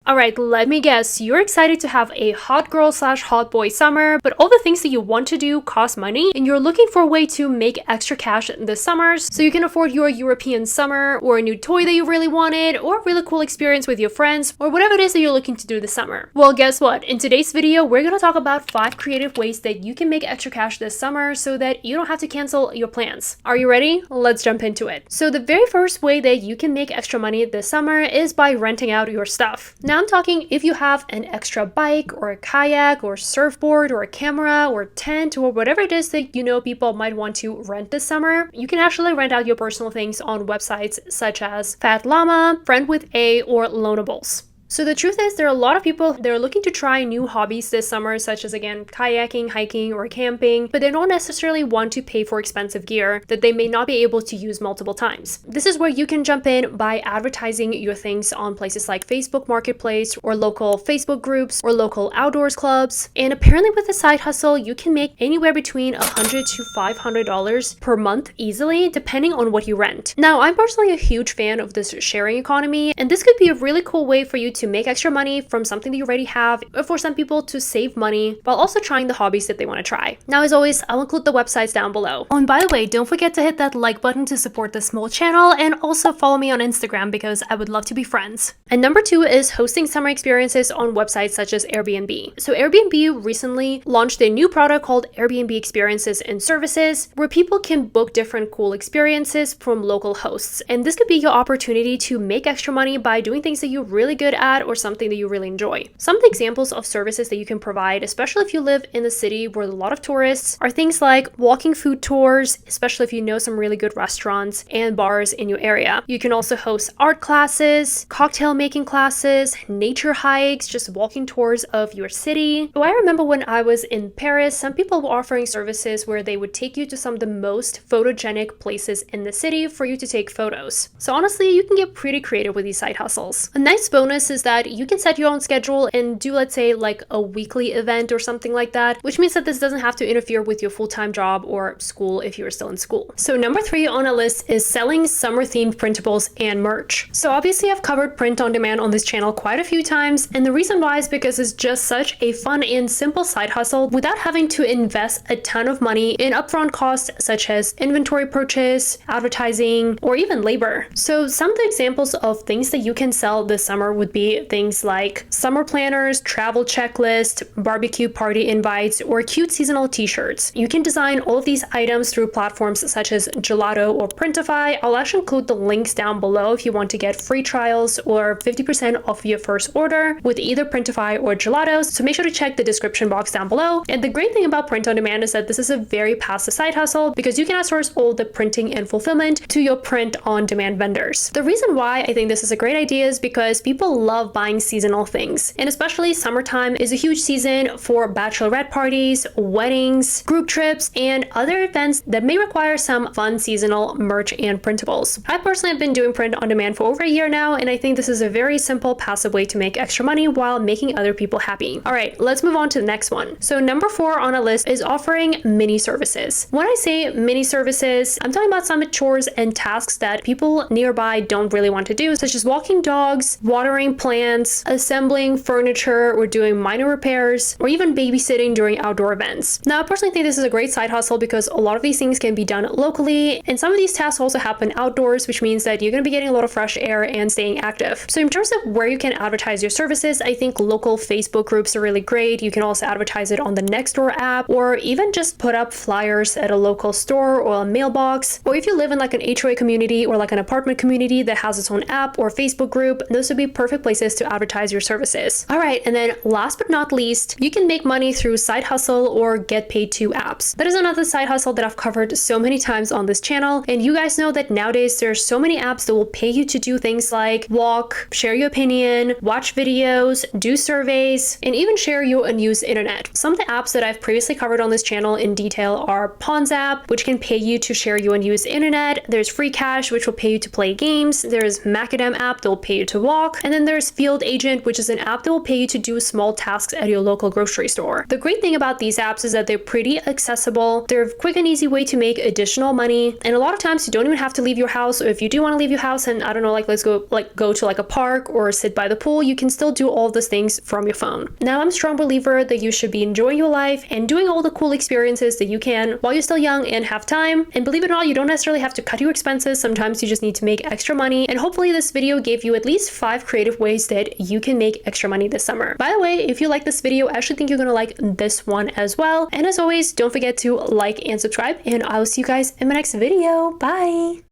Alright, let me guess, you're excited to have a hot girl slash hot boy summer, but all the things that you want to do cost money, and you're looking for a way to make extra cash this summer so you can afford your European summer, or a new toy that you really wanted, or a really cool experience with your friends, or whatever it is that you're looking to do this summer. Well, guess what? In today's video, we're gonna talk about 5 creative ways that you can make extra cash this summer so that you don't have to cancel your plans. Are you ready? Let's jump into it. So the very first way that you can make extra money this summer is by renting out your stuff. Now I'm talking if you have an extra bike or a kayak or surfboard or a camera or tent or whatever it is that you know people might want to rent this summer, you can actually rent out your personal things on websites such as Fat Llama, Friend with A, or Loanables. So the truth is, there are a lot of people that are looking to try new hobbies this summer, such as, again, kayaking, hiking, or camping, but they don't necessarily want to pay for expensive gear that they may not be able to use multiple times. This is where you can jump in by advertising your things on places like Facebook Marketplace or local Facebook groups or local outdoors clubs. And apparently with a side hustle, you can make anywhere between $100 to $500 per month easily, depending on what you rent. Now, I'm personally a huge fan of this sharing economy, and this could be a really cool way for you to make extra money from something that you already have, or for some people to save money while also trying the hobbies that they want to try. Now, as always, I'll include the websites down below. Oh, and by the way, don't forget to hit that like button to support this small channel, and also follow me on Instagram because I would love to be friends. And number 2 is hosting summer experiences on websites such as Airbnb. So Airbnb recently launched a new product called Airbnb Experiences and Services, where people can book different cool experiences from local hosts. And this could be your opportunity to make extra money by doing things that you're really good at or something that you really enjoy. Some of the examples of services that you can provide, especially if you live in a city where a lot of tourists, are things like walking food tours, especially if you know some really good restaurants and bars in your area. You can also host art classes, cocktail making classes, nature hikes, just walking tours of your city. Oh, I remember when I was in Paris, some people were offering services where they would take you to some of the most photogenic places in the city for you to take photos. So honestly, you can get pretty creative with these side hustles. A nice bonus is that you can set your own schedule and do, let's say, like a weekly event or something like that, which means that this doesn't have to interfere with your full-time job or school if you're still in school. So number 3 on a list is selling summer-themed printables and merch. So obviously I've covered print on demand on this channel quite a few times, and the reason why is because it's just such a fun and simple side hustle without having to invest a ton of money in upfront costs such as inventory purchase, advertising, or even labor. So some of the examples of things that you can sell this summer would be things like summer planners, travel checklist, barbecue party invites, or cute seasonal t-shirts. You can design all of these items through platforms such as Gelato or Printify. I'll actually include the links down below if you want to get free trials or 50% off your first order with either Printify or Gelato, so make sure to check the description box down below. And the great thing about print on demand is that this is a very passive side hustle because you can outsource all the printing and fulfillment to your print on demand vendors. The reason why I think this is a great idea is because people love buying seasonal things, and especially summertime is a huge season for bachelorette parties, weddings, group trips, and other events that may require some fun seasonal merch and printables. I personally have been doing print on demand for over a year now, and I think this is a very simple, passive way to make extra money while making other people happy. All right, let's move on to the next one. So number 4 on a list is offering mini services. When I say mini services, I'm talking about some chores and tasks that people nearby don't really want to do, such as walking dogs, watering plants, assembling furniture, or doing minor repairs, or even babysitting during outdoor events. Now, I personally think this is a great side hustle because a lot of these things can be done locally, and some of these tasks also happen outdoors, which means that you're going to be getting a lot of fresh air and staying active. So in terms of where you can advertise your services, I think local Facebook groups are really great. You can also advertise it on the Nextdoor app, or even just put up flyers at a local store or a mailbox. Or if you live in like an HOA community or like an apartment community that has its own app or Facebook group, those would be perfect places to advertise your services. All right, and then last but not least, you can make money through side hustle or get paid to apps. That is another side hustle that I've covered so many times on this channel, and you guys know that nowadays there's so many apps that will pay you to do things like walk, share your opinion, watch videos, do surveys, and even share your unused internet. Some of the apps that I've previously covered on this channel in detail are Pawns app, which can pay you to share your unused internet. There's Free Cash, which will pay you to play games. There's Macadam app that will pay you to walk, and then there's there's Field Agent, which is an app that will pay you to do small tasks at your local grocery store. The great thing about these apps is that they're pretty accessible. They're a quick and easy way to make additional money. And a lot of times you don't even have to leave your house. Or if you do want to leave your house and I don't know, like let's go to like a park or sit by the pool, you can still do all of those things from your phone. Now, I'm a strong believer that you should be enjoying your life and doing all the cool experiences that you can while you're still young and have time. And believe it or not, you don't necessarily have to cut your expenses. Sometimes you just need to make extra money. And hopefully this video gave you at least 5 creative ways that you can make extra money this summer. By the way, if you like this video, I actually think you're gonna like this one as well. And as always, don't forget to like and subscribe, and I will see you guys in my next video. Bye!